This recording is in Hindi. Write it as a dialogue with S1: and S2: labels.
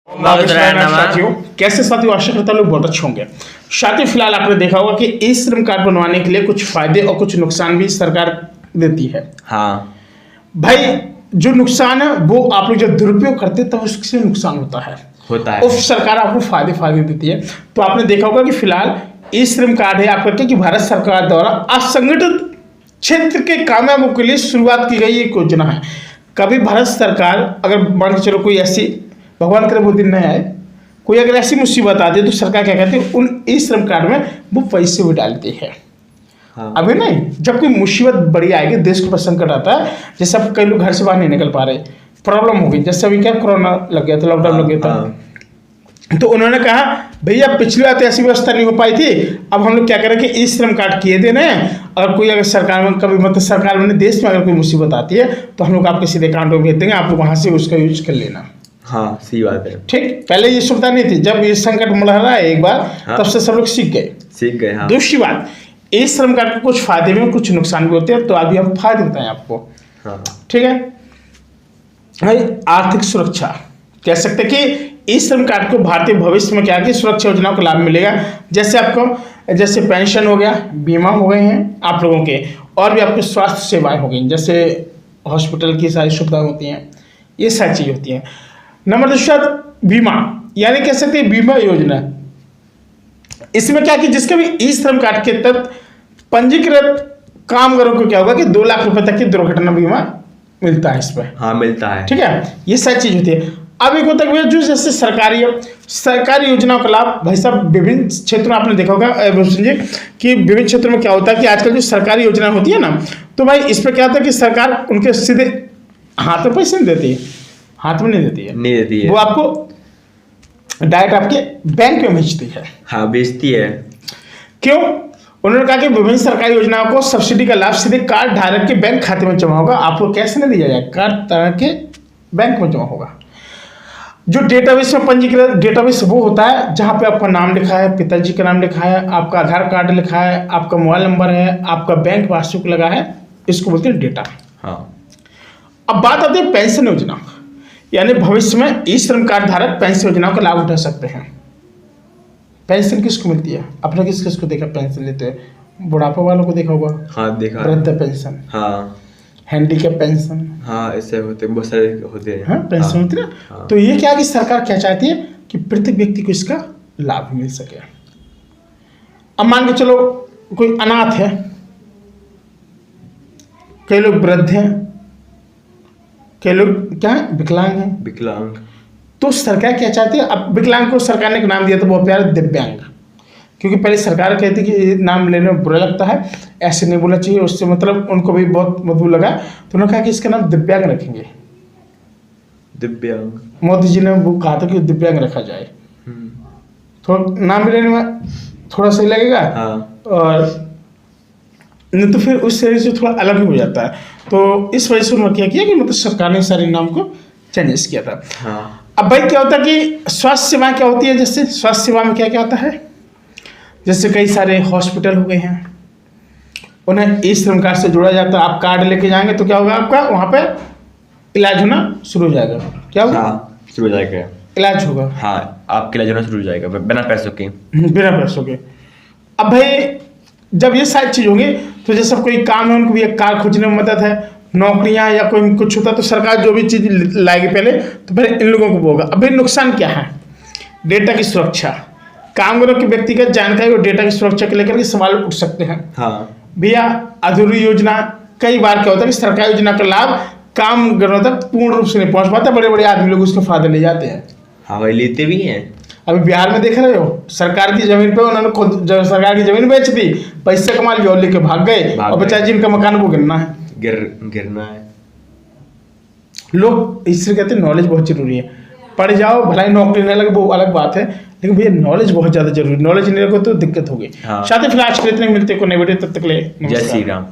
S1: साथियों कैसे साथियों, आशा करता हूँ लोग बहुत अच्छे होंगे। साथियों फिलहाल आपने देखा होगा कि ई श्रम कार्ड बनवाने के लिए कुछ फायदे और कुछ नुकसान भी सरकार देती है।
S2: हाँ
S1: भाई, जो नुकसान है वो आप लोग जब दुरुपयोग करते हैं तब उससे नुकसान होता है और सरकार आपको फायदे देती है। तो आपने देखा होगा कि फिलहाल ई श्रम कार्ड है आपका कि भारत सरकार द्वारा असंगठित क्षेत्र के कामगारों के लिए शुरुआत की गई एक योजना है। कभी भारत सरकार अगर मान के चलो कोई ऐसी, भगवान करे वो दिन नहीं आए, कोई अगर ऐसी मुसीबत आती है तो सरकार क्या कहती है, उन ई श्रम कार्ड में वो पैसे भी डालती है। हाँ। अभी नहीं, जब कोई मुसीबत बड़ी आएगी, देश के ऊपर संकट आता है, जैसे अब कई लोग घर से बाहर नहीं निकल पा रहे, प्रॉब्लम हो गई, जैसे अभी क्या कोरोना लग गया था, लॉकडाउन लग गया था, तो उन्होंने कहा भैया पिछली बार तो ऐसी व्यवस्था नहीं हो पाई थी, अब हम लोग क्या करें कि ई श्रम कार्ड किए देने हैं, और कोई अगर सरकार में कभी मतलब सरकार में देश में अगर कोई मुसीबत आती है तो हम लोग आपके सीधे अकाउंट में भेज देंगे, आप लोग वहाँ से उसका यूज कर लेना।
S2: हाँ सही बात है।
S1: ठीक, पहले ये सुविधा नहीं थी, जब ये संकट मंडरा है एक बार, हाँ। तब से सब लोग सीख गए। हाँ। दूसरी बात, ई श्रम कार्ड के कुछ फायदे भी कुछ नुकसान भी होते हैं, तो अभी हम फायदे बताएं आपको। हाँ। ठीक है भाई, आर्थिक सुरक्षा कह सकते हैं कि ई श्रम कार्ड को भारतीय भविष्य में क्या कि सुरक्षा योजनाओं का लाभ मिलेगा, जैसे आपको जैसे पेंशन हो गया, बीमा हो गए हैं आप लोगों के, और भी आपके स्वास्थ्य सेवाएं हो गई, जैसे हॉस्पिटल की सारी सुविधाएं होती हैं, ये सारी चीज़ होती हैं। नंबर दूसरा बीमा, यानी कह सकते हैं बीमा योजना। इसमें क्या कि जिसके भी ई श्रम कार्ड के तहत पंजीकृत कामगारों को क्या होगा कि 2 लाख रुपए तक की दुर्घटना बीमा मिलता है इसमें। हाँ मिलता है। ठीक है, ये सारी चीज होती है। अब एक होता है जो जैसे सरकारी योजनाओं का लाभ, भाई साहब विभिन्न क्षेत्रों में आपने देखा होगा कि विभिन्न क्षेत्रों में क्या होता है कि आजकल जो सरकारी योजना होती है ना, तो भाई इस पर क्या होता है कि सरकार उनके सीधे हाथ में पैसे नहीं देती है, हाथ में नहीं देती है, वो आपको डायरेक्ट आपके बैंक में भेजती है। हाँ भेजती है। क्यों? उन्होंने कहा कि विभिन्न सरकारी योजनाओं को सब्सिडी का लाभ सीधे कार्ड धारक के बैंक खाते में जमा होगा, आपको कैश नहीं दिया जाएगा, कार्ड धारक के बैंक में जमा होगा। जो डेटाबेस में पंजीकृत डेटाबेस वो होता है जहाँ पे आपका नाम लिखा है, पिताजी का नाम लिखा है, आपका आधार कार्ड लिखा है, आपका मोबाइल नंबर है, आपका बैंक पासबुक लगा है, इसको बोलते हैं डेटा। हाँ। अब बात आती है पेंशन योजना, यानी भविष्य में ई श्रम कार्ड धारक पेंशन योजनाओं का लाभ उठा सकते हैं। पेंशन किसको मिलती है? आपने किसको देखा पेंशन लेते हैं? बुढ़ापा वालों को देखा होगा। हाँ देखा। वृद्ध पेंशन। हाँ। Handicap pension. हाँ ऐसे होते बहुत सारे होते हैं। हाँ पेंशन होती है ना। हाँ। तो ये क्या कि सरकार क्या चाहती है कि प्रत्येक व्यक्ति को इसका लाभ मिल सके। अब मान के चलो कोई अनाथ है, कई लोग वृद्ध हैं, कई लोग क्या है विकलांग हैं। विकलांग, तो सरकार क्या चाहती है, अब विकलांग को सरकार ने एक नाम दिया था बहुत प्यारा, दिव्यांग, क्योंकि पहले सरकार कहती कि ये नाम लेने में बुरा लगता है, ऐसे नहीं बोलना चाहिए, उससे मतलब उनको भी बहुत मधुर लगा, तो उन्होंने कहा कि इसका नाम दिव्यांग रखेंगे। दिव्यांग, मोदी जी ने वो कहा था कि दिव्यांग रखा जाए, थोड़ा नाम लेने में थोड़ा सही लगेगा। हाँ। और नहीं तो फिर उस शरीर से थोड़ा अलग ही हो जाता है, तो इस वजह से उन्होंने क्या किया कि मतलब सरकार ने सारे नाम को चेंजेस किया था। हाँ। अब भाई क्या होता है कि स्वास्थ्य सेवाएं क्या होती है, जैसे स्वास्थ्य सेवा में क्या क्या होता है, जैसे कई सारे हॉस्पिटल हो गए हैं, उन्हें ई श्रम कार्ड से जोड़ा जाता है। आप कार्ड लेके जाएंगे तो क्या होगा, आपका वहाँ पे इलाज होना शुरू हो जाएगा। क्या होगा? हाँ, शुरू हो जाएगा, इलाज होगा। हाँ, आपका इलाज होना शुरू हो जाएगा बिना पैसों के। बिना पैसों के। अब भाई जब ये सारी चीज होंगी तो जैसे कोई काम है उनको भी एक कार्ड खोजने में मदद है, नौकरियां या कोई कुछ होता तो सरकार जो भी चीज़ लाएगी पहले, तो पहले इन लोगों को होगा। अब नुकसान क्या है? डेटा की सुरक्षा, कामगारों की व्यक्तिगत जानकारी और डेटा की सुरक्षा को लेकर के सवाल उठ सकते हैं। हाँ भैया, अधूरी योजना, कई बार क्या होता है कि सरकारी योजना का लाभ कामगारों तक पूर्ण रूप से नहीं पहुंच पाता, बड़े बड़े आदमी लोग उसका फायदा ले जाते हैं। हाँ भाई लेते भी हैं। अभी बिहार में देख रहे हो, सरकार की जमीन पे उन्होंने खुद सरकार की जमीन बेच दी, पैसे कमा लिया और लेके भाग गए, और बच्चा जिनका मकान वो गिरना है, गिरना है। लोग इससे कहते हैं नॉलेज बहुत जरूरी है, पढ़ जाओ भलाई नौकरी नहीं लगे वो अलग बात है, लेकिन भैया नॉलेज बहुत ज्यादा जरूरी, नॉलेज नहीं रखो तो दिक्कत होगी। हाँ। साथ ही फिलहाल आज के लिए इतने मिलते को नए वीडियो, तब तक ले जय श्री राम।